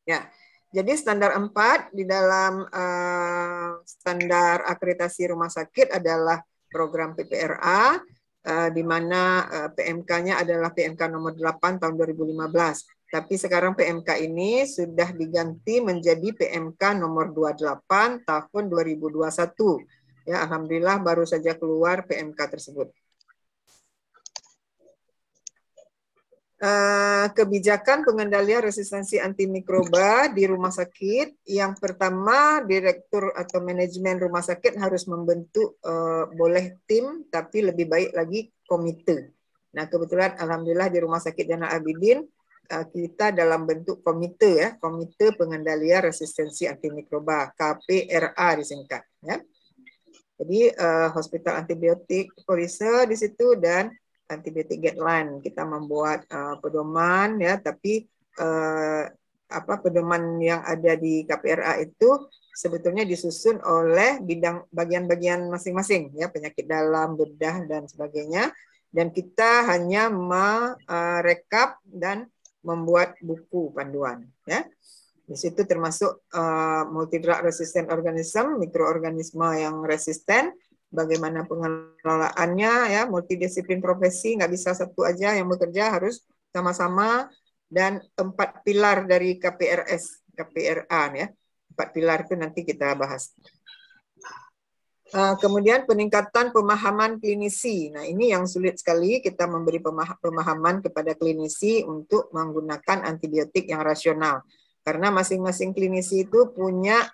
Ya, jadi standar 4 di dalam standar akreditasi rumah sakit adalah program PPRA, di mana PMK-nya adalah PMK nomor 8 tahun 2015. Tapi sekarang PMK ini sudah diganti menjadi PMK nomor 28 tahun 2021. Ya, alhamdulillah baru saja keluar PMK tersebut. Kebijakan pengendalian resistensi antimikroba di rumah sakit. Yang pertama, direktur atau manajemen rumah sakit harus membentuk boleh tim, tapi lebih baik lagi komite. Nah, kebetulan alhamdulillah di Rumah Sakit Zainal Abidin kita dalam bentuk komite ya, Komite Pengendalian Resistensi Antimikroba, KPRA disingkat ya. Jadi hospital antibiotik polisi di situ dan antibiotik guideline. Kita membuat pedoman ya, tapi pedoman yang ada di KPRA itu sebetulnya disusun oleh bidang bagian-bagian masing-masing ya, penyakit dalam, bedah dan sebagainya, dan kita hanya merekap dan membuat buku panduan ya. Di situ termasuk multi-drug resistant organism, mikroorganisme yang resisten, bagaimana pengelolaannya ya, multidisiplin profesi, nggak bisa satu aja yang bekerja, harus sama-sama, dan 4 pilar dari KPRA ya. 4 pilar itu nanti kita bahas. Kemudian peningkatan pemahaman klinisi. Nah, ini yang sulit sekali, kita memberi pemahaman kepada klinisi untuk menggunakan antibiotik yang rasional. Karena masing-masing klinisi itu punya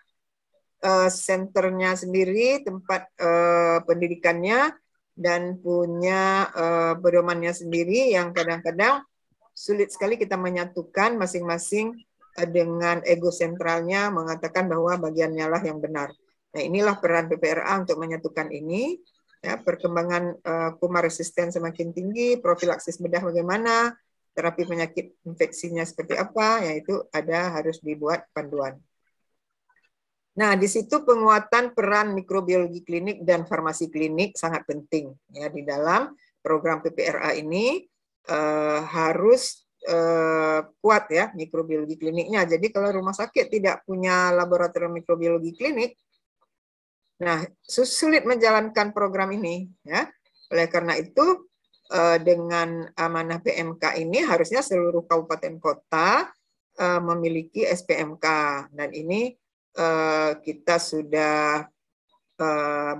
senternya sendiri, tempat pendidikannya, dan punya pedomannya sendiri yang kadang-kadang sulit sekali kita menyatukan masing-masing dengan ego sentralnya mengatakan bahwa bagiannya lah yang benar. Nah, inilah peran PPRA untuk menyatukan ini. Ya, perkembangan kuman resisten semakin tinggi, profilaksis bedah bagaimana, terapi penyakit infeksinya seperti apa, yaitu harus dibuat panduan. Nah, di situ penguatan peran mikrobiologi klinik dan farmasi klinik sangat penting ya di dalam program PPRA ini. Harus kuat ya mikrobiologi kliniknya. Jadi kalau rumah sakit tidak punya laboratorium mikrobiologi klinik, nah sulit menjalankan program ini ya. Oleh karena itu dengan amanah PMK ini harusnya seluruh kabupaten kota memiliki SPMK, dan ini kita sudah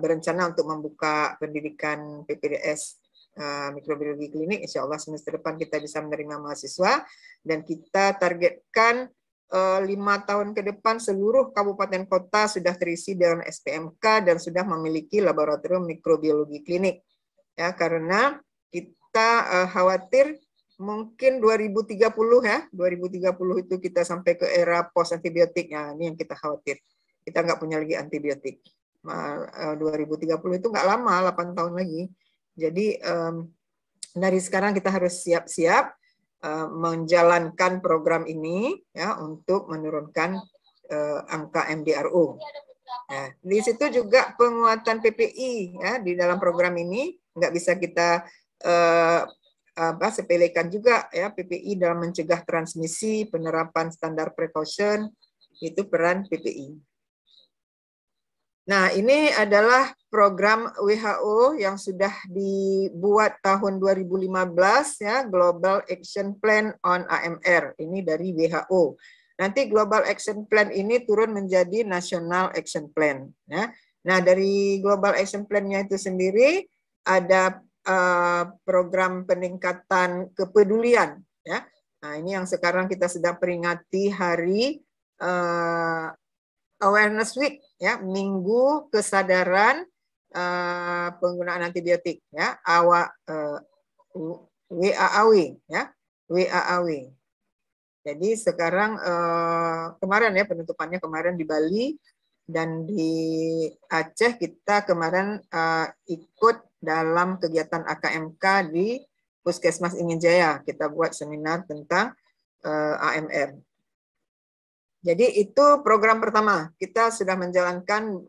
berencana untuk membuka pendidikan PPDS mikrobiologi klinik. Insya Allah semester depan kita bisa menerima mahasiswa, dan kita targetkan 5 tahun ke depan seluruh kabupaten kota sudah terisi dengan SPMK dan sudah memiliki laboratorium mikrobiologi klinik ya, karena kita khawatir mungkin 2030 ya, 2030 itu kita sampai ke era post antibiotik ya, ini yang kita khawatir, kita nggak punya lagi antibiotik. 2030 itu nggak lama, 8 tahun lagi. Jadi dari sekarang kita harus siap-siap menjalankan program ini ya untuk menurunkan angka MDRO. Nah, di situ juga penguatan PPI ya di dalam program ini nggak bisa kita sepelekan juga ya, PPI dalam mencegah transmisi, penerapan standar precaution, itu peran PPI. Nah, ini adalah program WHO yang sudah dibuat tahun 2015 ya, Global Action Plan on AMR. Ini dari WHO. Nanti Global Action Plan ini turun menjadi National Action Plan ya. Nah, dari Global Action Plan-nya itu sendiri ada program peningkatan kepedulian ya. Nah, ini yang sekarang kita sedang peringati hari Awareness Week ya, Minggu Kesadaran penggunaan antibiotik ya, WAAW ya, WAAW. Jadi sekarang kemarin ya, penutupannya kemarin di Bali, dan di Aceh kita kemarin ikut dalam kegiatan AKMK di Puskesmas Ingin Jaya. Kita buat seminar tentang AMR. Jadi itu program pertama. Kita sudah menjalankan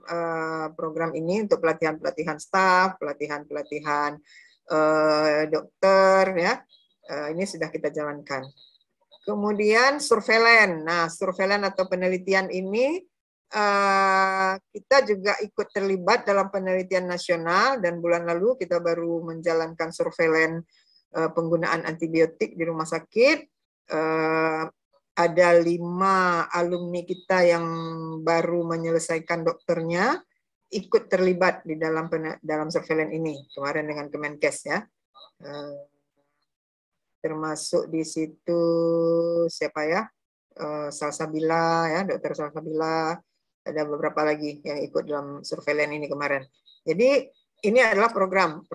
program ini untuk pelatihan-pelatihan staf, pelatihan-pelatihan dokter ya. Ini sudah kita jalankan. Kemudian surveillance. Nah, surveillance atau penelitian ini kita juga ikut terlibat dalam penelitian nasional, dan bulan lalu kita baru menjalankan surveillance penggunaan antibiotik di rumah sakit. Ada 5 alumni kita yang baru menyelesaikan dokternya ikut terlibat di dalam surveillance ini kemarin dengan Kemenkes ya. Termasuk di situ siapa ya? Salsabila ya, Dokter Salsabila, ada beberapa lagi yang ikut dalam surveillance ini kemarin. Jadi ini adalah program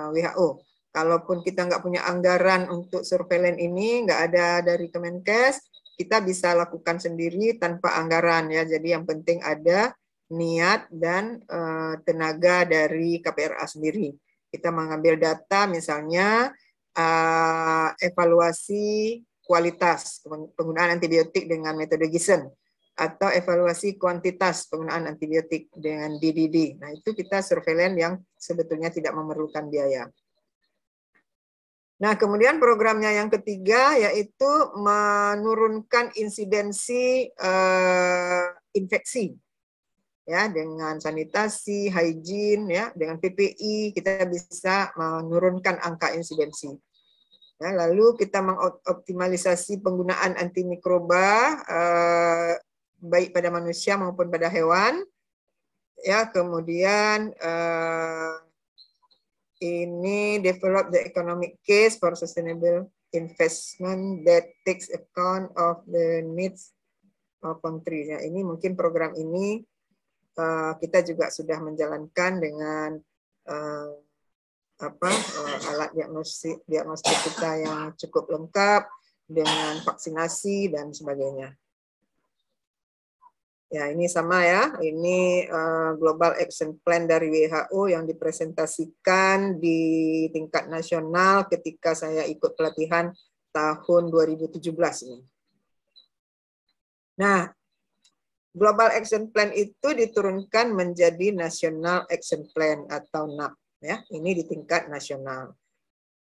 WHO. Kalaupun kita nggak punya anggaran untuk surveillance ini, nggak ada dari Kemenkes, kita bisa lakukan sendiri tanpa anggaran ya. Jadi yang penting ada niat dan tenaga dari KPRA sendiri. Kita mengambil data misalnya evaluasi kualitas penggunaan antibiotik dengan metode Giessen, atau evaluasi kuantitas penggunaan antibiotik dengan DDD. Nah, itu kita surveillance yang sebetulnya tidak memerlukan biaya. Nah, kemudian programnya yang ketiga yaitu menurunkan insidensi infeksi. Ya, dengan sanitasi, hygiene, ya, dengan PPI kita bisa menurunkan angka insidensi. Ya, lalu kita mengoptimalisasi penggunaan antimikroba baik pada manusia maupun pada hewan. Ya, kemudian ini develop the economic case for sustainable investment that takes account of the needs of country. Ya, ini mungkin program ini kita juga sudah menjalankan dengan alat diagnostik kita yang cukup lengkap dengan vaksinasi dan sebagainya. Ya, ini sama ya. Ini Global Action Plan dari WHO yang dipresentasikan di tingkat nasional ketika saya ikut pelatihan tahun 2017 ini. Nah, Global Action Plan itu diturunkan menjadi National Action Plan atau NAP ya. Ini di tingkat nasional.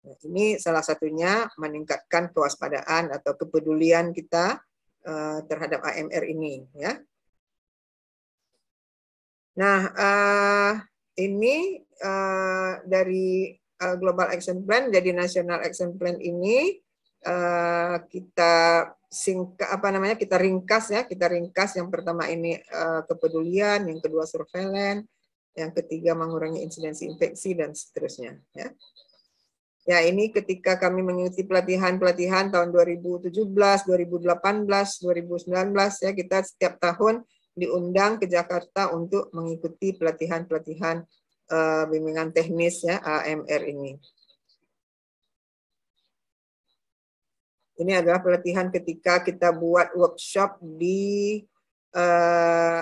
Nah, ini salah satunya meningkatkan kewaspadaan atau kepedulian kita terhadap AMR ini ya. Nah, ini dari Global Action Plan jadi National Action Plan ini kita kita ringkas ya, yang pertama ini kepedulian, yang kedua surveillance, yang ketiga mengurangi insidensi infeksi dan seterusnya ya. Ya, ini ketika kami mengikuti pelatihan tahun 2017, 2018, 2019 ya, kita setiap tahun diundang ke Jakarta untuk mengikuti pelatihan-pelatihan bimbingan teknis ya AMR ini. Ini adalah pelatihan ketika kita buat workshop di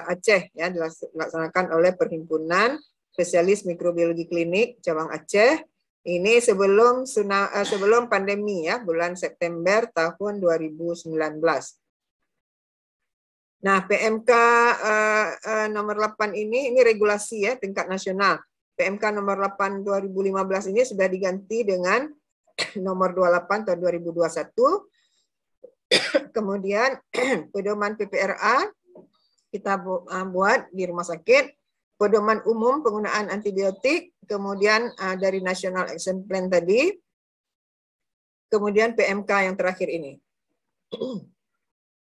Aceh ya, dilaksanakan oleh Perhimpunan Spesialis Mikrobiologi Klinik cabang Aceh. Ini sebelum pandemi ya, bulan September tahun 2019. Nah, PMK nomor 8 ini regulasi ya tingkat nasional. PMK nomor 8 2015 ini sudah diganti dengan nomor 28 tahun 2021. Kemudian pedoman PPRA kita buat di rumah sakit, pedoman umum penggunaan antibiotik, kemudian dari National Action Plan tadi, kemudian PMK yang terakhir ini.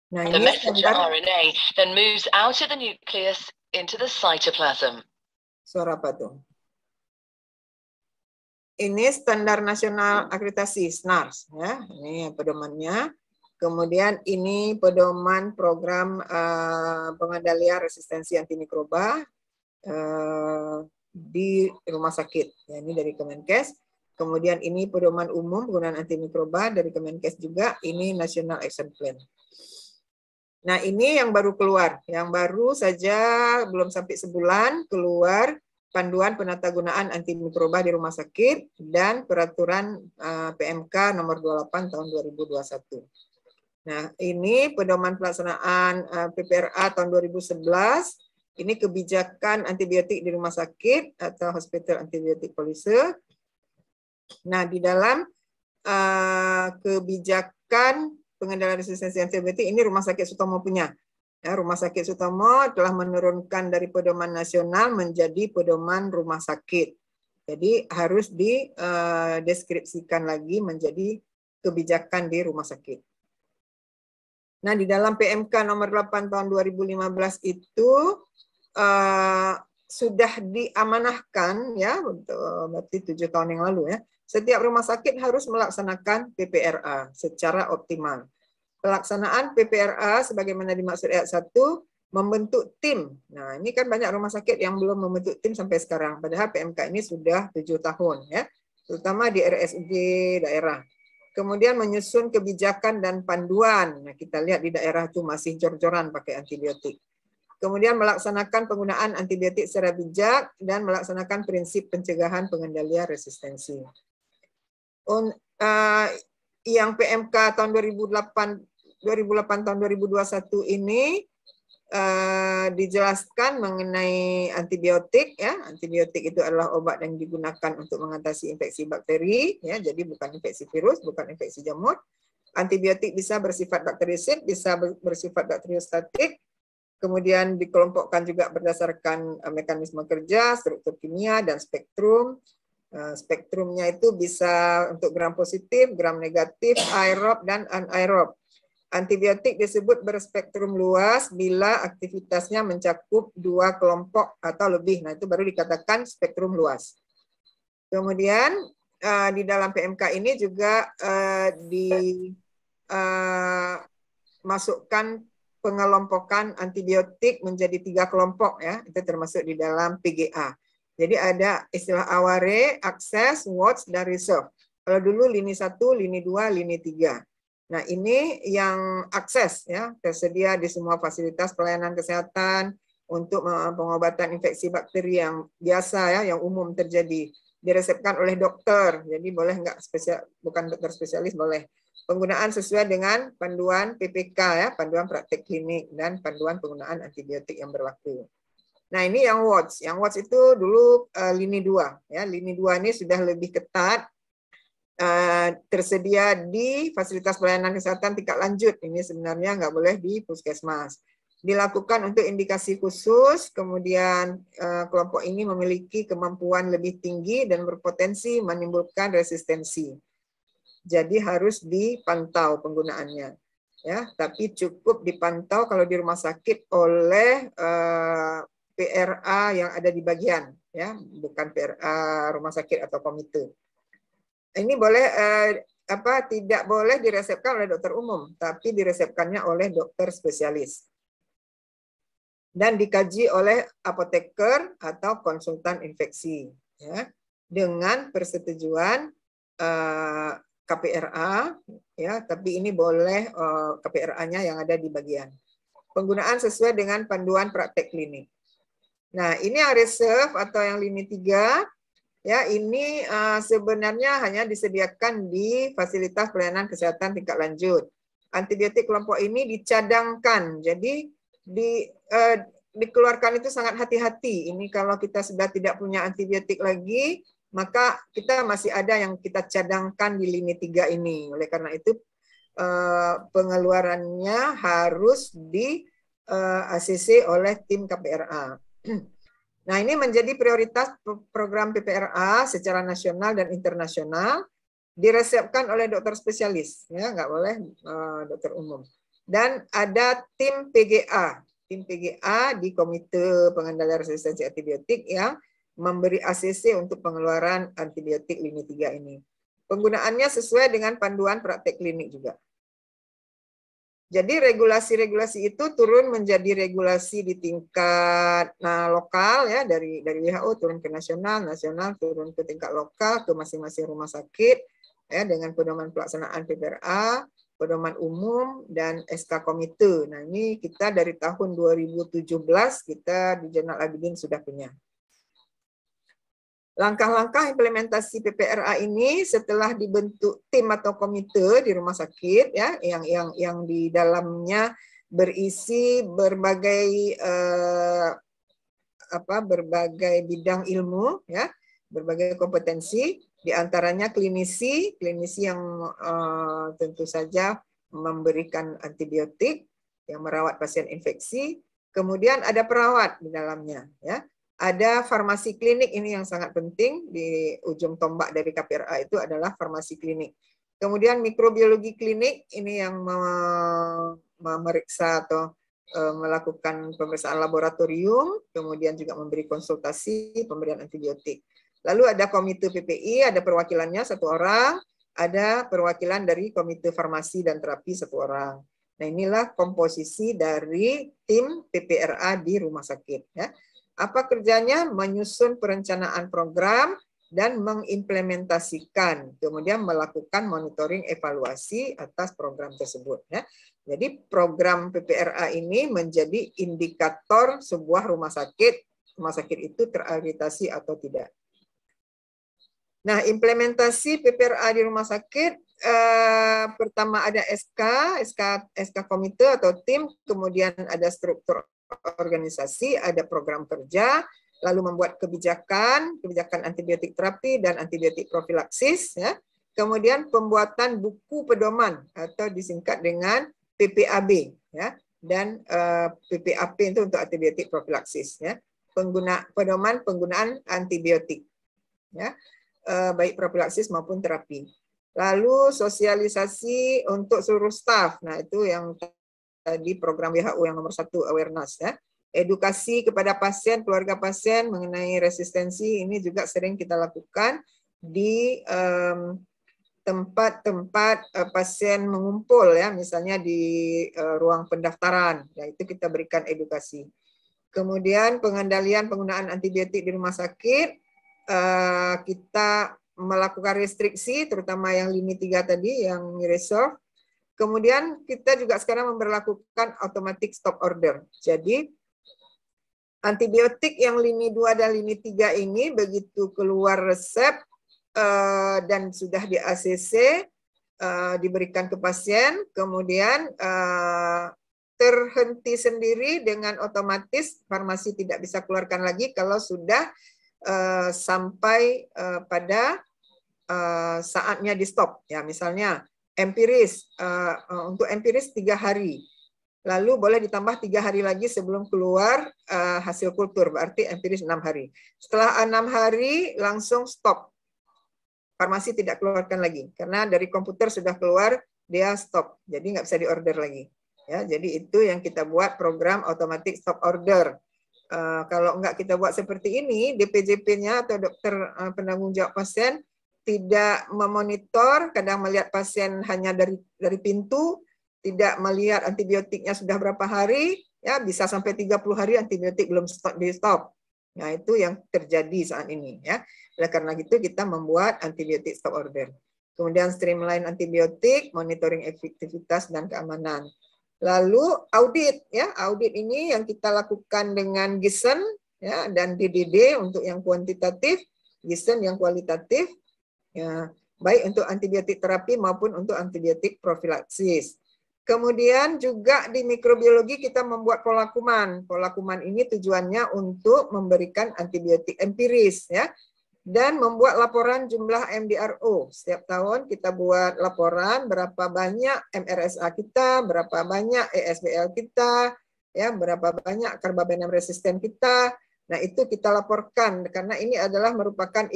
Nah, the ini messenger RNA then moves out of the nucleus into the cytoplasm. Suara apa tuh? Ini standar nasional akreditasi SNARS ya. Ini pedomannya. Kemudian ini pedoman program pengendalian resistensi antimikroba di rumah sakit. Ya, ini dari Kemenkes. Kemudian ini pedoman umum penggunaan antimikroba dari Kemenkes juga. Ini National Action Plan. Nah, ini yang baru keluar. Yang baru saja belum sampai sebulan keluar panduan penatagunaan antimikroba di rumah sakit dan peraturan PMK nomor 28 tahun 2021. Nah, ini pedoman pelaksanaan PPRA tahun 2011. Ini kebijakan antibiotik di rumah sakit atau hospital antibiotic policy. Nah, di dalam kebijakan pengendalian resistensi antibiotik ini Rumah Sakit Sutomo punya. Ya, Rumah Sakit Sutomo telah menurunkan dari pedoman nasional menjadi pedoman rumah sakit. Jadi harus dideskripsikan lagi menjadi kebijakan di rumah sakit. Nah, di dalam PMK nomor 8 tahun 2015 itu sudah diamanahkan ya, berarti 7 tahun yang lalu ya. Setiap rumah sakit harus melaksanakan PPRA secara optimal. Pelaksanaan PPRA sebagaimana dimaksud ayat 1 membentuk tim. Nah, ini kan banyak rumah sakit yang belum membentuk tim sampai sekarang. Padahal PMK ini sudah 7 tahun ya, terutama di RSUD daerah. Kemudian menyusun kebijakan dan panduan. Nah, kita lihat di daerah itu masih jor-joran pakai antibiotik. Kemudian melaksanakan penggunaan antibiotik secara bijak dan melaksanakan prinsip pencegahan pengendalian resistensi. Yang PMK tahun 2008 tahun 2021 ini dijelaskan mengenai antibiotik ya. Antibiotik itu adalah obat yang digunakan untuk mengatasi infeksi bakteri ya, jadi bukan infeksi virus, bukan infeksi jamur. Antibiotik bisa bersifat bakterisid, bisa bersifat bakteriostatik. Kemudian dikelompokkan juga berdasarkan mekanisme kerja, struktur kimia dan spektrum. Spektrumnya itu bisa untuk gram positif, gram negatif, aerob dan anaerob. Antibiotik disebut berspektrum luas bila aktivitasnya mencakup 2 kelompok atau lebih. Nah, itu baru dikatakan spektrum luas. Kemudian di dalam PMK ini juga dimasukkan pengelompokan antibiotik menjadi 3 kelompok ya. Itu termasuk di dalam PGA. Jadi ada istilah aware, access, watch, dan reserve. Kalau dulu lini 1, lini 2, lini 3. Nah, ini yang akses ya, tersedia di semua fasilitas pelayanan kesehatan untuk pengobatan infeksi bakteri yang biasa ya, yang umum terjadi. Diresepkan oleh dokter. Jadi boleh enggak bukan dokter spesialis boleh. Penggunaan sesuai dengan panduan PPK ya, panduan praktek klinik dan panduan penggunaan antibiotik yang berlaku. Nah, ini yang watch. Yang watch itu dulu lini 2 ya. Lini 2 ini sudah lebih ketat. Tersedia di fasilitas pelayanan kesehatan tingkat lanjut. Ini sebenarnya nggak boleh di puskesmas. Dilakukan untuk indikasi khusus, kemudian kelompok ini memiliki kemampuan lebih tinggi dan berpotensi menimbulkan resistensi. Jadi harus dipantau penggunaannya. Ya, tapi cukup dipantau kalau di rumah sakit oleh PRA yang ada di bagian, ya, bukan PRA rumah sakit atau komite. Ini boleh tidak boleh diresepkan oleh dokter umum, tapi diresepkannya oleh dokter spesialis. Dan dikaji oleh apoteker atau konsultan infeksi, ya, dengan persetujuan KPRA, ya, tapi ini boleh KPRA-nya yang ada di bagian. Penggunaan sesuai dengan panduan praktek klinik. Nah, ini yang reserve atau yang lini 3. Ya, ini sebenarnya hanya disediakan di fasilitas pelayanan kesehatan tingkat lanjut. Antibiotik kelompok ini dicadangkan, jadi dikeluarkan itu sangat hati-hati. Ini kalau kita sudah tidak punya antibiotik lagi, maka kita masih ada yang kita cadangkan di lini 3 ini. Oleh karena itu pengeluarannya harus di ACC oleh tim KPRA. Nah, ini menjadi prioritas program PPRA secara nasional dan internasional, diresepkan oleh dokter spesialis, ya, nggak boleh dokter umum. Dan ada tim PGA di Komite Pengendalian Resistensi Antibiotik yang memberi ACC untuk pengeluaran antibiotik lini 3 ini. Penggunaannya sesuai dengan panduan praktek klinik juga. Jadi regulasi-regulasi itu turun menjadi regulasi di tingkat lokal ya, dari WHO turun ke nasional turun ke tingkat lokal ke masing-masing rumah sakit ya, dengan pedoman pelaksanaan PPRA, pedoman umum dan SK komite. Nah, ini kita dari tahun 2017 kita di Jurnal Abidin sudah punya. Langkah-langkah implementasi PPRA ini setelah dibentuk tim atau komite di rumah sakit ya, yang di dalamnya berisi berbagai berbagai bidang ilmu ya, berbagai kompetensi, Di antaranya klinisi yang tentu saja memberikan antibiotik, yang merawat pasien infeksi. Kemudian ada perawat di dalamnya, ya. Ada farmasi klinik, ini yang sangat penting, di ujung tombak dari KPRA itu adalah farmasi klinik. Kemudian mikrobiologi klinik, ini yang memeriksa atau melakukan pemeriksaan laboratorium, kemudian juga memberi konsultasi pemberian antibiotik. Lalu ada komite PPI, ada perwakilannya 1 orang, ada perwakilan dari komite farmasi dan terapi 1 orang. Nah, inilah komposisi dari tim PPRA di rumah sakit, ya. Apa kerjanya? Menyusun perencanaan program dan mengimplementasikan, kemudian melakukan monitoring evaluasi atas program tersebut, ya. Jadi program PPRA ini menjadi indikator sebuah rumah sakit itu terakreditasi atau tidak. Nah, implementasi PPRA di rumah sakit, pertama ada SK komite atau tim, kemudian ada struktur organisasi, ada program kerja, lalu membuat kebijakan antibiotik terapi dan antibiotik profilaksis, ya. Kemudian pembuatan buku pedoman atau disingkat dengan PPAB, ya, dan PPAP itu untuk antibiotik profilaksis, ya. Pedoman penggunaan antibiotik, ya, baik profilaksis maupun terapi. Lalu sosialisasi untuk seluruh staf. Nah, itu yang di program WHO yang nomor 1, awareness, ya. Edukasi kepada pasien, keluarga pasien mengenai resistensi, ini juga sering kita lakukan di tempat-tempat pasien mengumpul, ya, misalnya di ruang pendaftaran. Ya, itu kita berikan edukasi. Kemudian pengendalian penggunaan antibiotik di rumah sakit, kita melakukan restriksi, terutama yang lini 3 tadi, yang reserve. Kemudian kita juga sekarang memberlakukan automatic stop order. Jadi antibiotik yang lini 2 dan lini 3 ini begitu keluar resep dan sudah di ACC, diberikan ke pasien, kemudian terhenti sendiri dengan otomatis, farmasi tidak bisa keluarkan lagi kalau sudah sampai pada saatnya di stop. Ya, misalnya empiris, untuk empiris 3 hari, lalu boleh ditambah 3 hari lagi sebelum keluar hasil kultur, berarti empiris 6 hari. Setelah 6 hari langsung stop, farmasi tidak keluarkan lagi, karena dari komputer sudah keluar, dia stop, jadi nggak bisa diorder lagi. Ya, jadi itu yang kita buat program automatic stop order. Kalau nggak kita buat seperti ini, DPJP-nya atau dokter penanggung jawab pasien tidak memonitor, kadang melihat pasien hanya dari pintu, tidak melihat antibiotiknya sudah berapa hari, ya bisa sampai 30 hari antibiotik belum di stop. Nah, itu yang terjadi saat ini, ya. Oleh karena itu kita membuat antibiotik stop order. Kemudian streamline antibiotik, monitoring efektivitas dan keamanan. Lalu audit, ya, audit ini yang kita lakukan dengan GISEN, ya, dan DDD untuk yang kuantitatif, GISEN yang kualitatif, ya, baik untuk antibiotik terapi maupun untuk antibiotik profilaksis. Kemudian juga di mikrobiologi kita membuat pola kuman. Pola kuman ini tujuannya untuk memberikan antibiotik empiris, ya, dan membuat laporan jumlah MDRO. Setiap tahun kita buat laporan berapa banyak MRSA kita, berapa banyak ESBL kita, ya, berapa banyak karbapenem resisten kita. Nah, itu kita laporkan karena ini adalah merupakan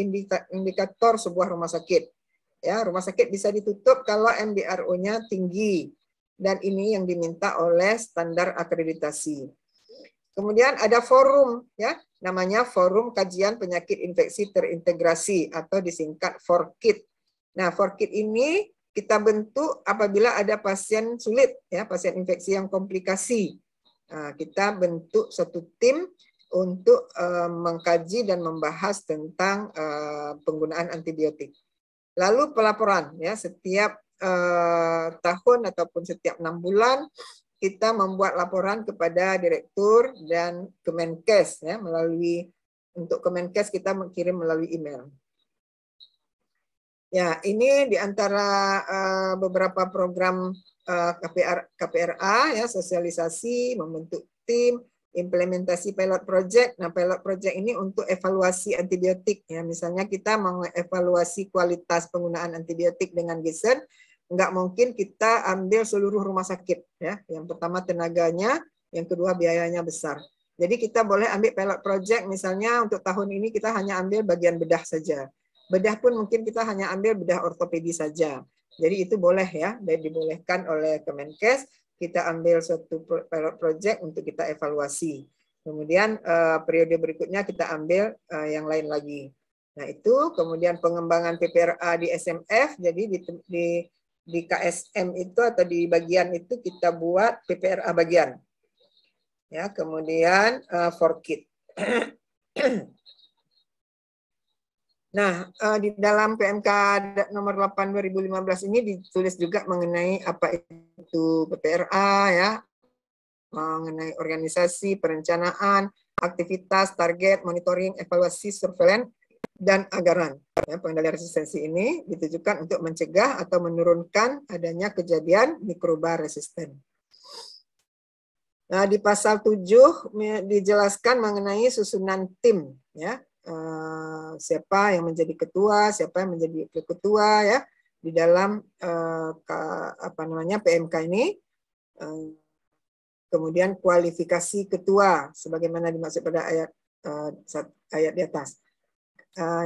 indikator sebuah rumah sakit. Ya, rumah sakit bisa ditutup kalau MDRO-nya tinggi, dan ini yang diminta oleh standar akreditasi. Kemudian ada forum, ya, namanya Forum Kajian Penyakit Infeksi Terintegrasi atau disingkat FORKIT. Nah, FORKIT ini kita bentuk apabila ada pasien sulit, ya, pasien infeksi yang komplikasi. Nah, kita bentuk satu tim untuk mengkaji dan membahas tentang penggunaan antibiotik. Lalu pelaporan, ya, setiap tahun ataupun setiap 6 bulan kita membuat laporan kepada direktur dan Kemenkes, ya, melalui, untuk Kemenkes kita mengirim melalui email. Ya, ini di antara beberapa program KPRA, ya, sosialisasi, membentuk tim, implementasi pilot project. Nah, pilot project ini untuk evaluasi antibiotik ya. Misalnya kita mengevaluasi kualitas penggunaan antibiotik dengan GISEN, nggak mungkin kita ambil seluruh rumah sakit ya. Yang pertama tenaganya, yang kedua biayanya besar. Jadi kita boleh ambil pilot project, misalnya untuk tahun ini kita hanya ambil bagian bedah saja. Bedah pun mungkin kita hanya ambil bedah ortopedi saja. Jadi itu boleh ya, dan dibolehkan oleh Kemenkes, kita ambil suatu pilot project untuk kita evaluasi. Kemudian periode berikutnya kita ambil yang lain lagi. Nah itu, kemudian pengembangan PPRA di SMF, jadi di KSM itu atau di bagian itu kita buat PPRA bagian. Ya, kemudian for kit. Nah, di dalam PMK nomor 8 2015 ini ditulis juga mengenai apa itu PPRA ya, mengenai organisasi, perencanaan, aktivitas, target, monitoring, evaluasi, surveillance, dan anggaran. Ya, pengendalian resistensi ini ditujukan untuk mencegah atau menurunkan adanya kejadian mikroba resisten. Nah, di pasal 7 dijelaskan mengenai susunan tim ya. Siapa yang menjadi ketua, siapa yang menjadi ketua ya di dalam PMK ini. Kemudian kualifikasi ketua sebagaimana dimaksud pada ayat di atas.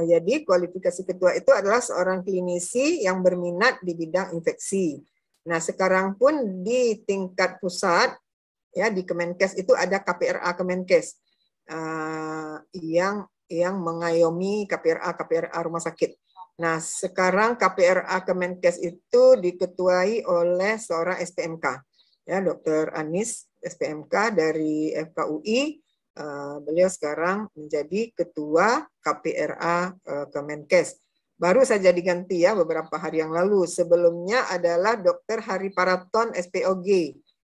Jadi kualifikasi ketua itu adalah seorang klinisi yang berminat di bidang infeksi. Nah, sekarang pun di tingkat pusat ya di Kemenkes itu ada KPRA Kemenkes yang mengayomi KPRA rumah sakit. Nah, sekarang KPRA Kemenkes itu diketuai oleh seorang SPMK, ya, Dr. Anis SPMK dari FKUI. Beliau sekarang menjadi ketua KPRA Kemenkes. Baru saja diganti ya beberapa hari yang lalu. Sebelumnya adalah Dr. Hari Paraton SPOG.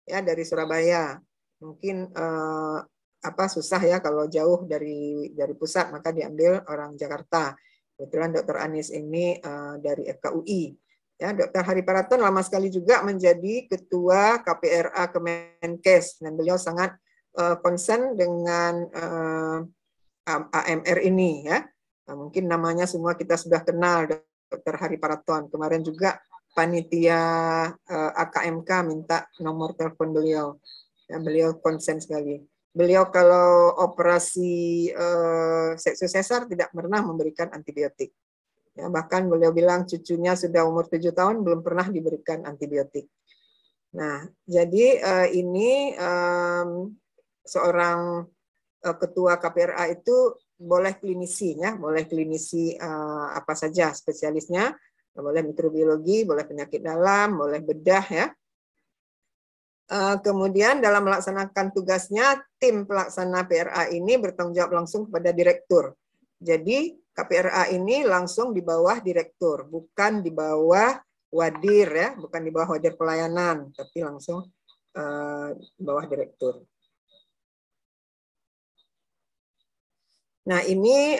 Ya, dari Surabaya. Mungkin susah ya kalau jauh dari pusat, maka diambil orang Jakarta. Kebetulan Dr. Anis ini dari FKUI. Ya, Dr. Hari Paraton lama sekali juga menjadi ketua KPRA Kemenkes dan beliau sangat concern dengan AMR ini ya. Nah, mungkin namanya semua kita sudah kenal, Dr. Hari Paraton. Kemarin juga panitia AKMK minta nomor telepon beliau. Ya, beliau konsen sekali. Beliau kalau operasi seksus sesar tidak pernah memberikan antibiotik. Ya, bahkan beliau bilang cucunya sudah umur 7 tahun belum pernah diberikan antibiotik. Nah, jadi ini seorang ketua KPRA itu boleh klinisi ya, boleh klinisi apa saja spesialisnya. Boleh mikrobiologi, boleh penyakit dalam, boleh bedah ya. Kemudian dalam melaksanakan tugasnya, tim pelaksana PRA ini bertanggung jawab langsung kepada direktur. Jadi KPRA ini langsung di bawah direktur, bukan di bawah wadir ya, bukan di bawah wadir pelayanan, tapi langsung di bawah direktur. Nah ini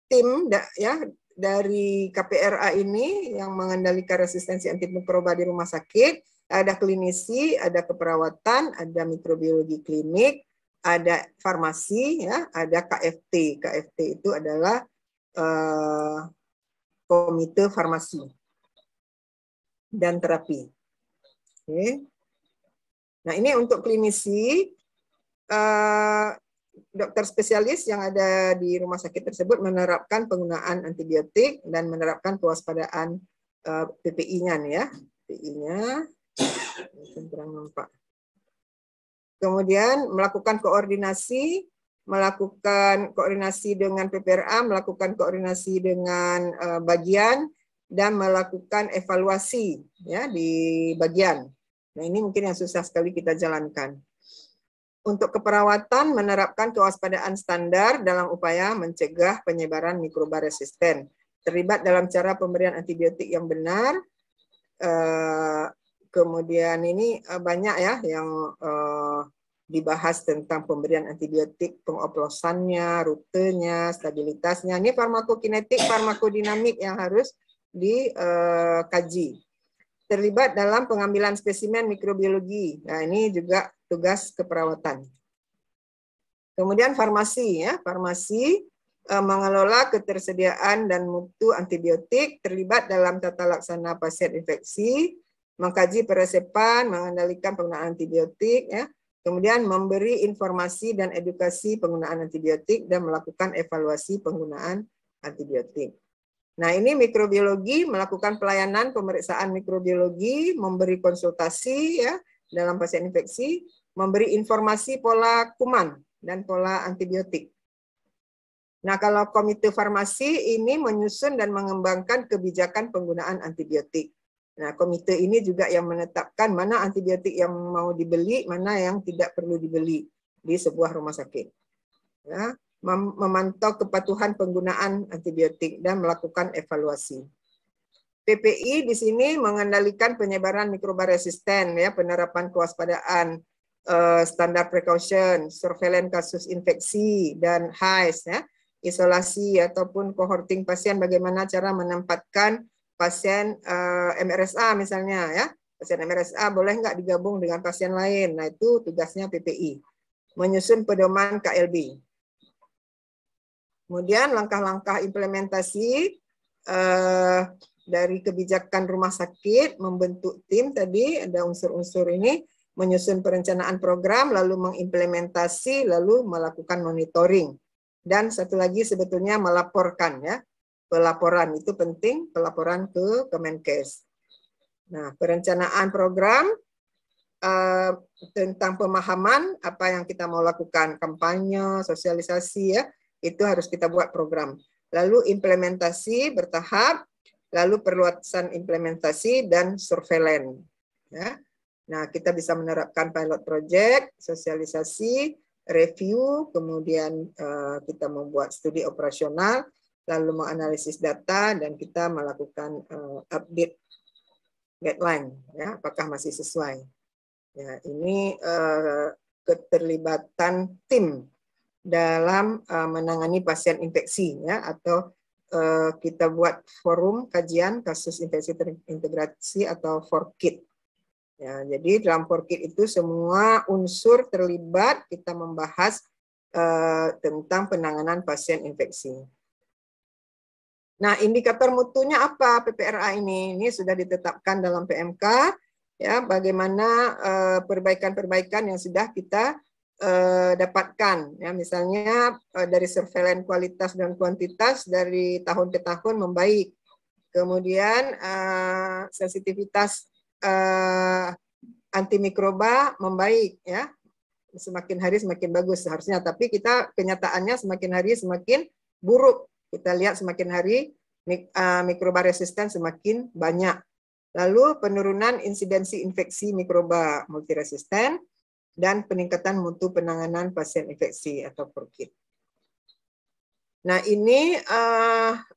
tim ya dari KPRA ini yang mengendalikan resistensi antimikroba di rumah sakit, ada klinisi, ada keperawatan, ada mikrobiologi klinik, ada farmasi, ya, ada KFT. KFT itu adalah komite farmasi dan terapi. Oke. Nah ini untuk klinisi. Dokter spesialis yang ada di rumah sakit tersebut menerapkan penggunaan antibiotik dan menerapkan kewaspadaan PPI-nya nih ya. PPI-nya kurang nampak. Kemudian melakukan koordinasi dengan PPRA, melakukan koordinasi dengan bagian dan melakukan evaluasi ya di bagian. Nah, ini mungkin yang susah sekali kita jalankan. Untuk keperawatan, menerapkan kewaspadaan standar dalam upaya mencegah penyebaran mikroba resisten. Terlibat dalam cara pemberian antibiotik yang benar. Kemudian ini banyak ya yang dibahas tentang pemberian antibiotik, pengoplosannya, rutenya, stabilitasnya. Ini farmakokinetik, farmakodinamik yang harus dikaji. terlibat dalam pengambilan spesimen mikrobiologi. Nah, ini juga tugas keperawatan. Kemudian farmasi, ya, farmasi mengelola ketersediaan dan mutu antibiotik, terlibat dalam tata laksana pasien infeksi, mengkaji peresepan, mengendalikan penggunaan antibiotik, ya, kemudian memberi informasi dan edukasi penggunaan antibiotik dan melakukan evaluasi penggunaan antibiotik. Nah, ini mikrobiologi, melakukan pelayanan pemeriksaan mikrobiologi, memberi konsultasi, ya, dalam pasien infeksi, memberi informasi pola kuman dan pola antibiotik. Nah, kalau komite farmasi ini menyusun dan mengembangkan kebijakan penggunaan antibiotik. Nah, komite ini juga yang menetapkan mana antibiotik yang mau dibeli, mana yang tidak perlu dibeli di sebuah rumah sakit. Ya, memantau kepatuhan penggunaan antibiotik dan melakukan evaluasi. PPI di sini mengendalikan penyebaran mikroba resisten, ya, penerapan kewaspadaan, standar precaution, surveillance kasus infeksi dan HAIS, ya, isolasi ataupun cohorting pasien, bagaimana cara menempatkan pasien MRSA misalnya, ya, pasien MRSA boleh nggak digabung dengan pasien lain. Nah, itu tugasnya PPI. Menyusun pedoman KLB. Kemudian langkah-langkah implementasi dari kebijakan rumah sakit, membentuk tim tadi, ada unsur-unsur ini, menyusun perencanaan program, lalu mengimplementasi, lalu melakukan monitoring. Dan satu lagi sebetulnya melaporkan, ya. Pelaporan itu penting, pelaporan ke Kemenkes. Nah, perencanaan program tentang pemahaman apa yang kita mau lakukan, kampanye, sosialisasi, ya, itu harus kita buat program. Lalu implementasi bertahap, lalu perluasan implementasi dan surveillance. Ya. Nah, kita bisa menerapkan pilot project, sosialisasi, review, kemudian kita membuat studi operasional, lalu menganalisis data, dan kita melakukan update guideline, ya, apakah masih sesuai. Ya, ini keterlibatan tim dalam menangani pasien infeksi, ya, atau kita buat forum kajian kasus infeksi terintegrasi atau FORKIT. Ya, jadi dalam FORKIT itu semua unsur terlibat, kita membahas tentang penanganan pasien infeksi. Nah, indikator mutunya apa PPRA ini? Ini sudah ditetapkan dalam PMK, ya, bagaimana perbaikan-perbaikan yang sudah kita dapatkan, ya, misalnya dari surveillance kualitas dan kuantitas dari tahun ke tahun membaik, kemudian sensitivitas antimikroba membaik, ya, semakin hari semakin bagus seharusnya, tapi kita kenyataannya semakin hari semakin buruk. Kita lihat semakin hari mikroba resisten semakin banyak. Lalu penurunan insidensi infeksi mikroba multiresisten dan peningkatan mutu penanganan pasien infeksi atau FORKIT. Nah, ini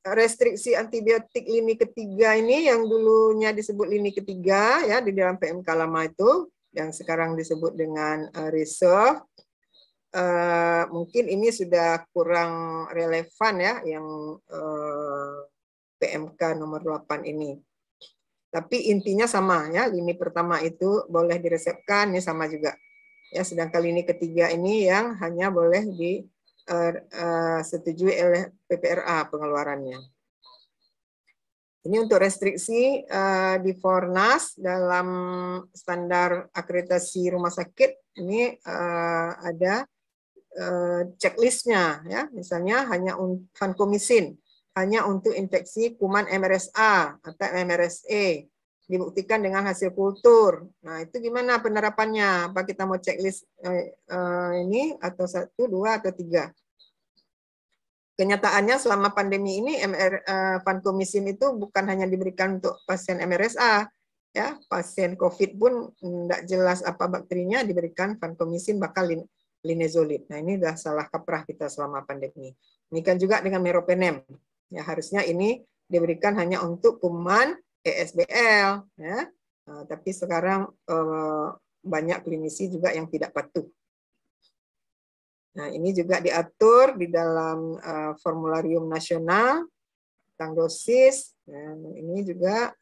restriksi antibiotik lini ketiga ini yang dulunya disebut lini ketiga, ya, di dalam PMK lama itu, yang sekarang disebut dengan reserve. Mungkin ini sudah kurang relevan, ya, yang PMK nomor 8 ini. Tapi intinya sama, ya, lini pertama itu boleh diresepkan, ini sama juga. Ya, sedangkan lini ketiga ini yang hanya boleh disetujui oleh PPRA pengeluarannya. Ini untuk restriksi di Fornas dalam standar akreditasi rumah sakit. Ini ada checklistnya, ya, misalnya hanya vancomycin hanya untuk infeksi kuman MRSA atau MRSA, dibuktikan dengan hasil kultur. Nah, itu gimana penerapannya? Apa kita mau checklist ini atau 1, 2, atau 3? Kenyataannya selama pandemi ini vancomycin itu bukan hanya diberikan untuk pasien MRSA, ya, pasien COVID pun tidak jelas apa bakterinya diberikan vancomycin bakal linezolid. Nah, ini sudah salah kaprah kita selama pandemi. Demikian juga dengan meropenem. Ya, harusnya ini diberikan hanya untuk kuman ESBL, ya. Tapi sekarang banyak klinisi juga yang tidak patuh. Nah, ini juga diatur di dalam formularium nasional tentang dosis. Dan ini juga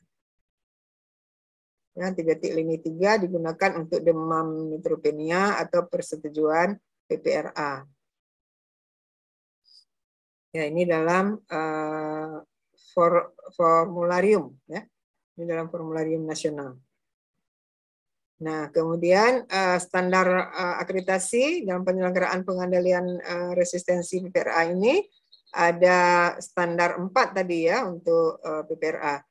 Ya, antibiotik lini 3 digunakan untuk demam neutropenia atau persetujuan PPRA. Ya, ini dalam formularium, ya. Ini dalam formularium nasional. Nah, kemudian standar akreditasi dalam penyelenggaraan pengendalian resistensi PPRA ini ada standar 4 tadi ya untuk PPRA.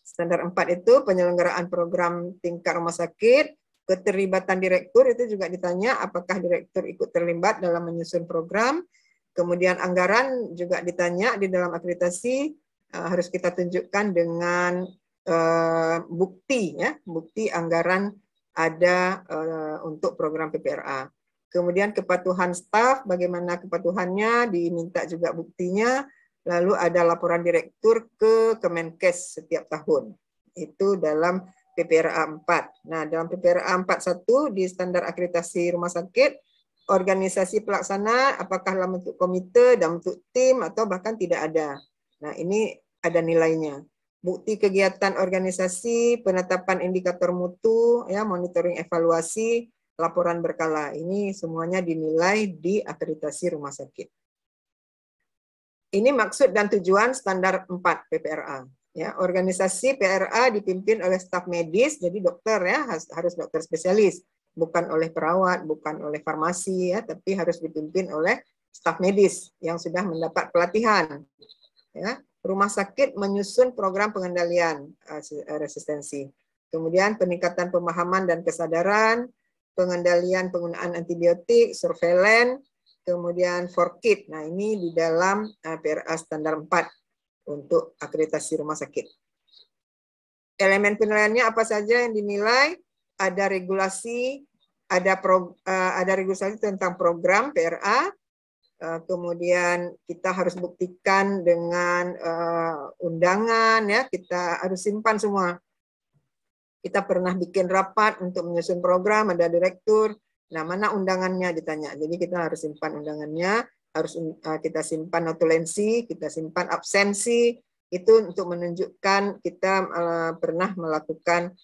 Standar 4 itu penyelenggaraan program tingkat rumah sakit, keterlibatan direktur itu juga ditanya apakah direktur ikut terlibat dalam menyusun program. Kemudian anggaran juga ditanya di dalam akreditasi harus kita tunjukkan dengan bukti ya, bukti anggaran ada untuk program PPRA. Kemudian kepatuhan staf, bagaimana kepatuhannya diminta juga buktinya. Lalu ada laporan direktur ke Kemenkes setiap tahun. Itu dalam PPRA 4. Nah, dalam PPRA 41 di standar akreditasi rumah sakit, organisasi pelaksana apakah dalam bentuk komite, dalam bentuk tim atau bahkan tidak ada. Nah, ini ada nilainya. Bukti kegiatan organisasi, penetapan indikator mutu, ya, monitoring evaluasi, laporan berkala. Ini semuanya dinilai di akreditasi rumah sakit. Ini maksud dan tujuan standar 4 PPRA. Ya, organisasi PRA dipimpin oleh staf medis, jadi dokter ya, harus dokter spesialis, bukan oleh perawat, bukan oleh farmasi ya, tapi harus dipimpin oleh staf medis yang sudah mendapat pelatihan. Ya, rumah sakit menyusun program pengendalian resistensi. Kemudian peningkatan pemahaman dan kesadaran, pengendalian penggunaan antibiotik, surveillance, kemudian FORKIT. Nah, ini di dalam PRA standar 4 untuk akreditasi rumah sakit. Elemen penilaiannya apa saja yang dinilai? Ada regulasi, ada regulasi tentang program PRA. Kemudian kita harus buktikan dengan undangan ya, kita harus simpan semua. Kita pernah bikin rapat untuk menyusun program, ada direktur. Nah, mana undangannya ditanya. Jadi kita harus simpan undangannya, harus kita simpan notulensi, kita simpan absensi, itu untuk menunjukkan kita pernah melakukan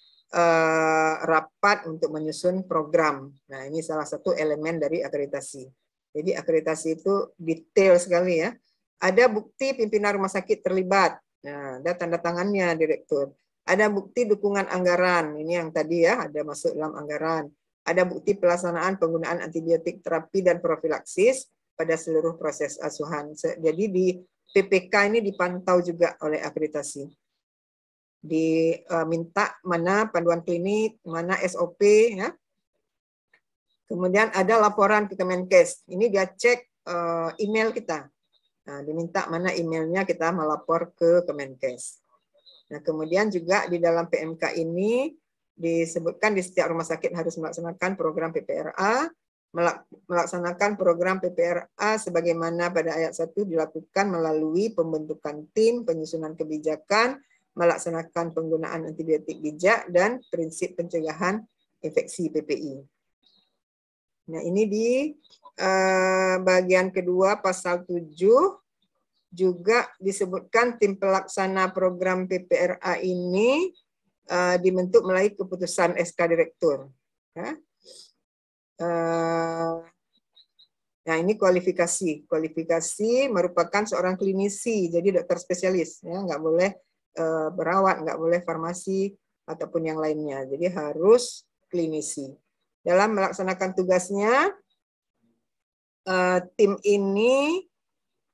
rapat untuk menyusun program. Nah, ini salah satu elemen dari akreditasi. Jadi akreditasi itu detail sekali ya. Ada bukti pimpinan rumah sakit terlibat. Nah, ada tanda tangannya direktur. Ada bukti dukungan anggaran. Ini yang tadi ya, ada masuk dalam anggaran. Ada bukti pelaksanaan penggunaan antibiotik terapi dan profilaksis pada seluruh proses asuhan. Jadi di PPK ini dipantau juga oleh akreditasi. Diminta mana panduan klinik, mana SOP ya. Kemudian ada laporan ke Kemenkes. Ini dia cek email kita. Nah, diminta mana emailnya, kita melapor ke Kemenkes. Nah, kemudian juga di dalam PMK ini disebutkan di setiap rumah sakit harus melaksanakan program PPRA, melaksanakan program PPRA sebagaimana pada ayat 1 dilakukan melalui pembentukan tim, penyusunan kebijakan, melaksanakan penggunaan antibiotik bijak, dan prinsip pencegahan infeksi PPI. Nah, ini di bagian kedua pasal 7 juga disebutkan tim pelaksana program PPRA ini dibentuk melalui keputusan SK Direktur. Ya. Nah, ini kualifikasi. Kualifikasi merupakan seorang klinisi, jadi dokter spesialis. Ya, nggak boleh perawat, nggak boleh farmasi, ataupun yang lainnya. Jadi harus klinisi. Dalam melaksanakan tugasnya, tim ini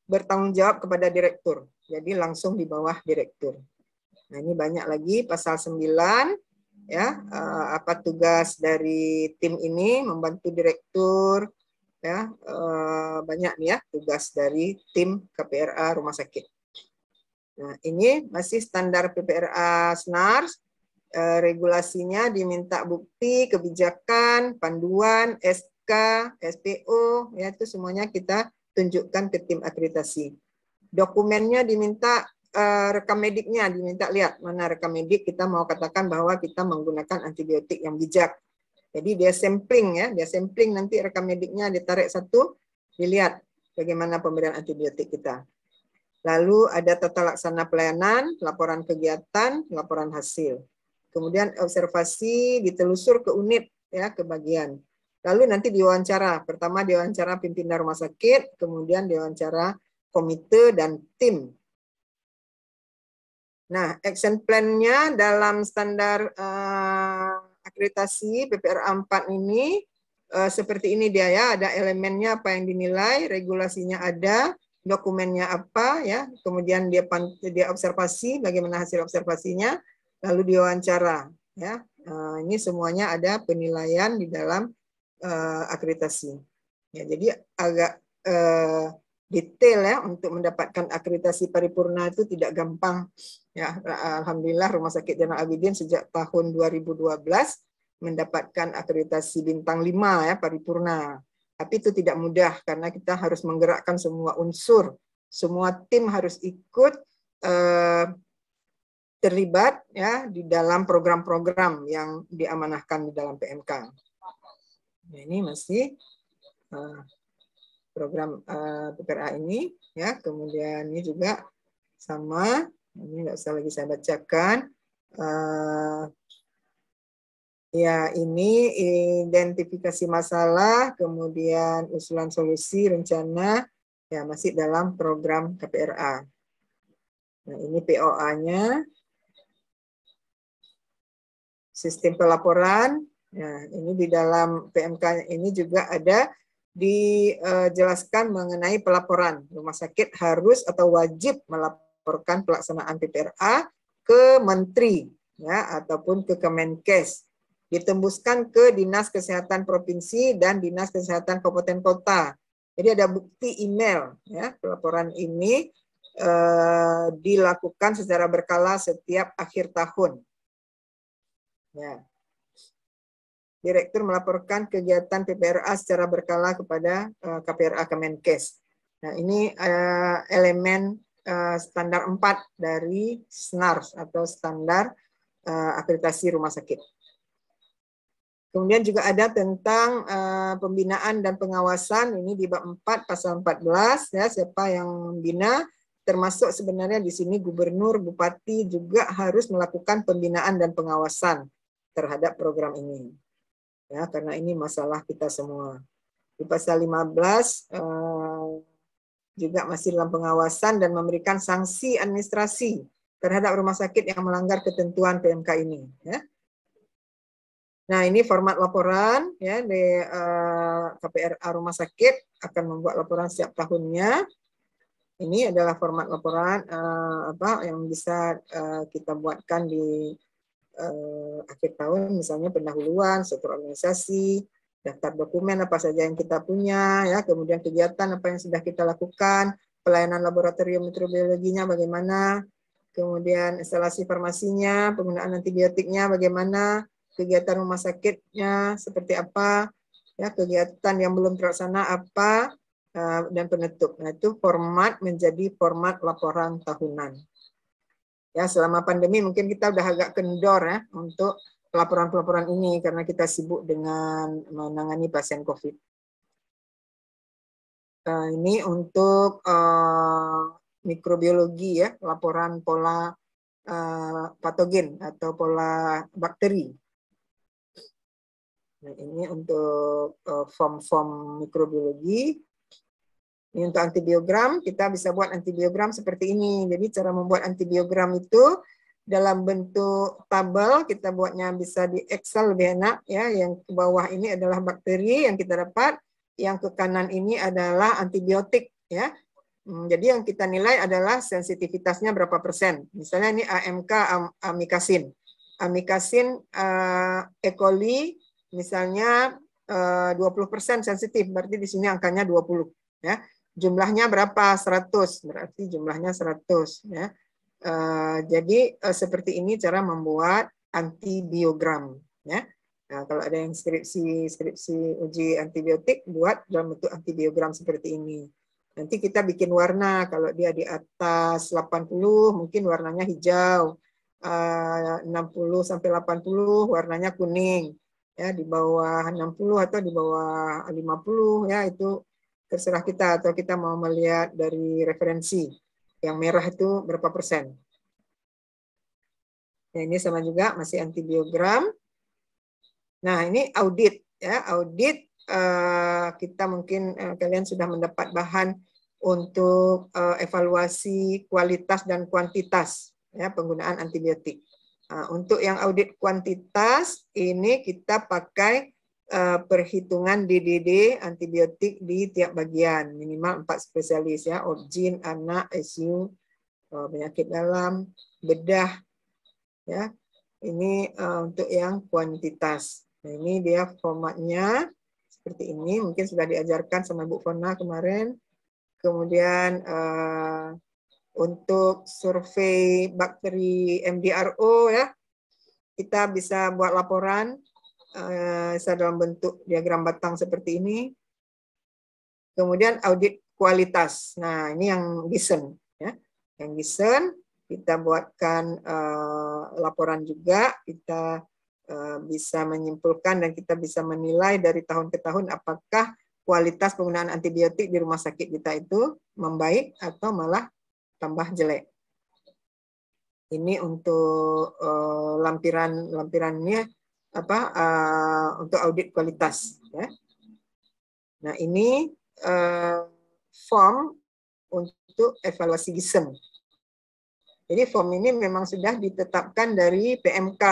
bertanggung jawab kepada direktur. Jadi langsung di bawah direktur. Nah, ini banyak lagi pasal 9 ya, apa tugas dari tim ini, membantu direktur ya, banyak nih ya tugas dari tim KPRA rumah sakit. Nah, ini masih standar PPRA SNARS. Regulasinya diminta bukti, kebijakan, panduan, SK, SPO, ya itu semuanya kita tunjukkan ke tim akreditasi. Dokumennya diminta rekam mediknya, diminta lihat mana rekam medik, kita mau katakan bahwa kita menggunakan antibiotik yang bijak. Jadi dia sampling ya, dia sampling nanti rekam mediknya ditarik satu, dilihat bagaimana pemberian antibiotik kita. Lalu ada tata laksana pelayanan, laporan kegiatan, laporan hasil. kemudian observasi ditelusur ke unit, ya, ke bagian. Lalu nanti diwawancara. Pertama diwawancara pimpinan rumah sakit, kemudian diwawancara komite dan tim. Nah, action plan-nya dalam standar akreditasi PPRA 4 ini seperti ini dia, ya, ada elemennya apa yang dinilai, regulasinya ada, dokumennya apa, ya, kemudian dia observasi, bagaimana hasil observasinya, lalu diwawancara, ya. Ini semuanya ada penilaian di dalam akreditasi. Ya, jadi agak detail, ya, untuk mendapatkan akreditasi paripurna itu tidak gampang, ya. Alhamdulillah Rumah Sakit Zainal Abidin sejak tahun 2012 mendapatkan akreditasi bintang 5, ya, paripurna. Tapi itu tidak mudah karena kita harus menggerakkan semua unsur, semua tim harus ikut terlibat, ya, di dalam program-program yang diamanahkan di dalam PMK. Nah, ini masih program PPRA ini, ya. Kemudian ini juga sama, ini nggak usah lagi saya bacakan. Ya, ini identifikasi masalah, kemudian usulan solusi, rencana, ya, masih dalam program KPRA. Nah, ini POA-nya. Sistem pelaporan. Nah, ini di dalam PMK ini juga ada dijelaskan mengenai pelaporan. Rumah sakit harus atau wajib melaporkan pelaksanaan PPRA ke menteri, ya, ataupun ke Kemenkes. Ditembuskan ke Dinas Kesehatan Provinsi dan Dinas Kesehatan Kabupaten Kota. Jadi ada bukti email, ya. Pelaporan ini dilakukan secara berkala setiap akhir tahun. Ya. Direktur melaporkan kegiatan PPRA secara berkala kepada KPRA Kemenkes. Nah, ini elemen standar 4 dari SNARS atau standar akreditasi rumah sakit. Kemudian juga ada tentang pembinaan dan pengawasan, ini di bab 4 pasal 14, ya, siapa yang membina, termasuk sebenarnya di sini gubernur, bupati juga harus melakukan pembinaan dan pengawasan terhadap program ini. Ya, karena ini masalah kita semua. Di pasal 15 juga masih dalam pengawasan dan memberikan sanksi administrasi terhadap rumah sakit yang melanggar ketentuan PMK ini, ya. Nah, ini format laporan, ya, di KPRA rumah sakit akan membuat laporan setiap tahunnya. Ini adalah format laporan yang bisa kita buatkan di akhir tahun, misalnya pendahuluan, struktur organisasi, daftar dokumen apa saja yang kita punya, ya, kemudian kegiatan apa yang sudah kita lakukan, pelayanan laboratorium mikrobiologinya bagaimana, kemudian instalasi farmasinya, penggunaan antibiotiknya bagaimana, kegiatan rumah sakitnya seperti apa, ya, kegiatan yang belum terlaksana apa, dan penutup. Nah, itu format menjadi format laporan tahunan. Ya, selama pandemi mungkin kita udah agak kendor, ya, untuk pelaporan-pelaporan ini karena kita sibuk dengan menangani pasien COVID. Ini untuk mikrobiologi, ya, laporan pola patogen atau pola bakteri. Nah, ini untuk form-form mikrobiologi. Ini untuk antibiogram, kita bisa buat antibiogram seperti ini. Jadi cara membuat antibiogram itu dalam bentuk tabel, kita buatnya bisa di Excel lebih enak, ya. Yang ke bawah ini adalah bakteri yang kita dapat, yang ke kanan ini adalah antibiotik, ya. Jadi yang kita nilai adalah sensitivitasnya berapa persen. Misalnya ini AMK amikasin. Amikasin E. coli misalnya 20% sensitif, berarti di sini angkanya 20, ya. Jumlahnya berapa? 100, berarti jumlahnya 100, ya. Jadi seperti ini cara membuat antibiogram, ya. Nah, kalau ada yang skripsi uji antibiotik, buat dalam bentuk antibiogram seperti ini. Nanti kita bikin warna, kalau dia di atas 80 mungkin warnanya hijau, 60 sampai 80 warnanya kuning, ya, di bawah 60 atau di bawah 50, ya, itu terserah kita, atau kita mau melihat dari referensi. Yang merah itu berapa persen. Ya, ini sama juga masih antibiogram. Nah, ini audit ya, audit kita mungkin kalian sudah mendapat bahan untuk evaluasi kualitas dan kuantitas ya penggunaan antibiotik. Untuk yang audit kuantitas ini kita pakai perhitungan DDD antibiotik di tiap bagian, minimal 4 spesialis ya, obgyn, anak, ICU, penyakit dalam, bedah ya. Ini untuk yang kuantitas. Nah, ini dia formatnya seperti ini, mungkin sudah diajarkan sama Bu Fona kemarin. Kemudian untuk survei bakteri MDRO ya, kita bisa buat laporan dalam bentuk diagram batang seperti ini. Kemudian audit kualitas. Nah, ini yang Giessen ya. Yang Giessen kita buatkan laporan juga, kita bisa menyimpulkan dan kita bisa menilai dari tahun ke tahun apakah kualitas penggunaan antibiotik di rumah sakit kita itu membaik atau malah tambah jelek. Ini untuk lampirannya apa untuk audit kualitas ya. Nah, ini form untuk evaluasi Giessen. Jadi form ini memang sudah ditetapkan dari PMK,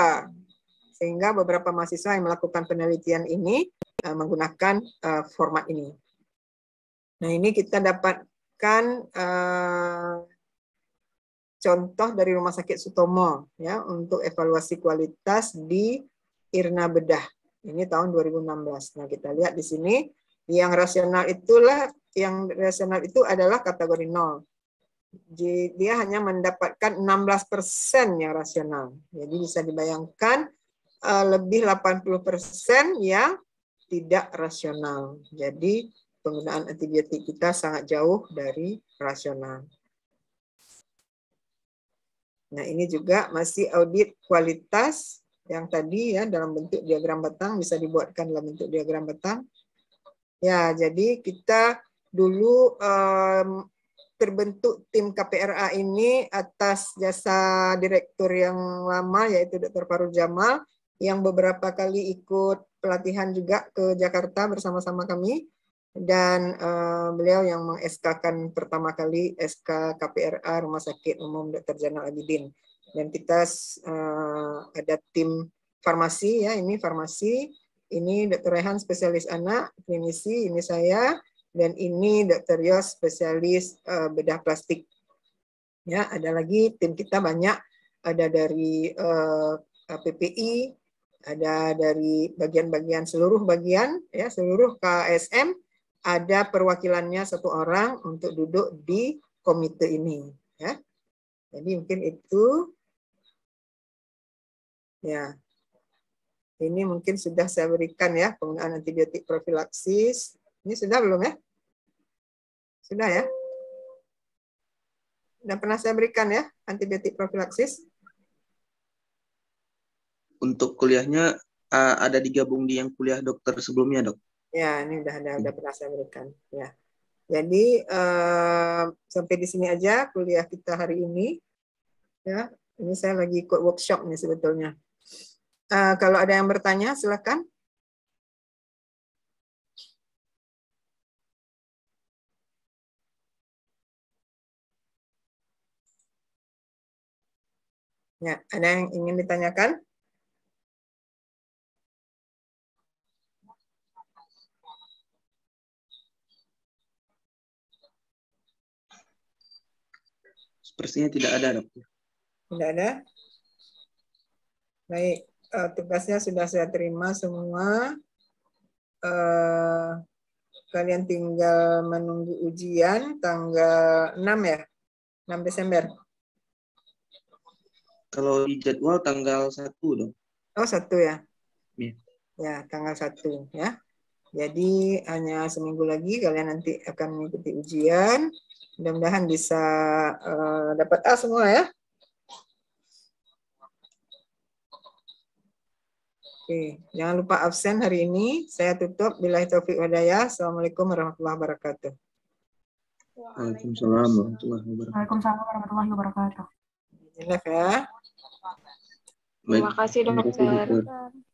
sehingga beberapa mahasiswa yang melakukan penelitian ini menggunakan format ini. Nah, ini kita dapatkan contoh dari Rumah Sakit Sutomo ya untuk evaluasi kualitas di Irna Bedah. Ini tahun 2016. Nah, kita lihat di sini yang rasional itu adalah kategori 0. Dia hanya mendapatkan 16% yang rasional. Jadi bisa dibayangkan lebih 80% yang tidak rasional. Jadi penggunaan antibiotik kita sangat jauh dari rasional. Nah, ini juga masih audit kualitas yang tadi ya dalam bentuk diagram batang, bisa dibuatkan dalam bentuk diagram batang. Ya, jadi kita dulu terbentuk tim KPRA ini atas jasa direktur yang lama yaitu Dr. Farul Jamal yang beberapa kali ikut pelatihan juga ke Jakarta bersama-sama kami, dan beliau yang meng-SK-kan pertama kali SK KPRA Rumah Sakit Umum Dr. Zainal Abidin. Dan kita ada tim farmasi ya, ini farmasi, ini Dr. Rehan spesialis anak, klinisi, ini saya, dan ini Dr. Yos spesialis bedah plastik. Ya, ada lagi tim kita banyak, ada dari PPI, ada dari bagian-bagian seluruh bagian ya, seluruh KSM, ada perwakilannya 1 orang untuk duduk di komite ini ya. Jadi mungkin itu ya. Ini mungkin sudah saya berikan ya penggunaan antibiotik profilaksis. Ini sudah belum ya? Sudah ya? Sudah pernah saya berikan ya antibiotik profilaksis? Untuk kuliahnya ada digabung di yang kuliah dokter sebelumnya, Dok? Ya, ini udah pernah saya berikan. Ya. Jadi sampai di sini aja kuliah kita hari ini. Ya, ini saya lagi ikut workshop nih sebetulnya. Kalau ada yang bertanya, silakan. Ya, ada yang ingin ditanyakan? Sepertinya tidak ada, Dokter. Tidak ada? Baik, tugasnya sudah saya terima semua. Kalian tinggal menunggu ujian tanggal 6 ya? 6 Desember. Kalau di jadwal tanggal 1, Dok. Oh, 1 ya? Ya. Ya, tanggal 1 ya. Jadi hanya seminggu lagi kalian nanti akan mengikuti ujian. Mudah-mudahan bisa dapat A semua ya. Oke, jangan lupa absen hari ini. Saya tutup. Billahi taufiq wadayah. Assalamualaikum warahmatullahi wabarakatuh. Waalaikumsalam warahmatullahi wabarakatuh. Waalaikumsalam warahmatullahi wabarakatuh. Jelas ya. Terima kasih Terima kasih, dokter. dokter.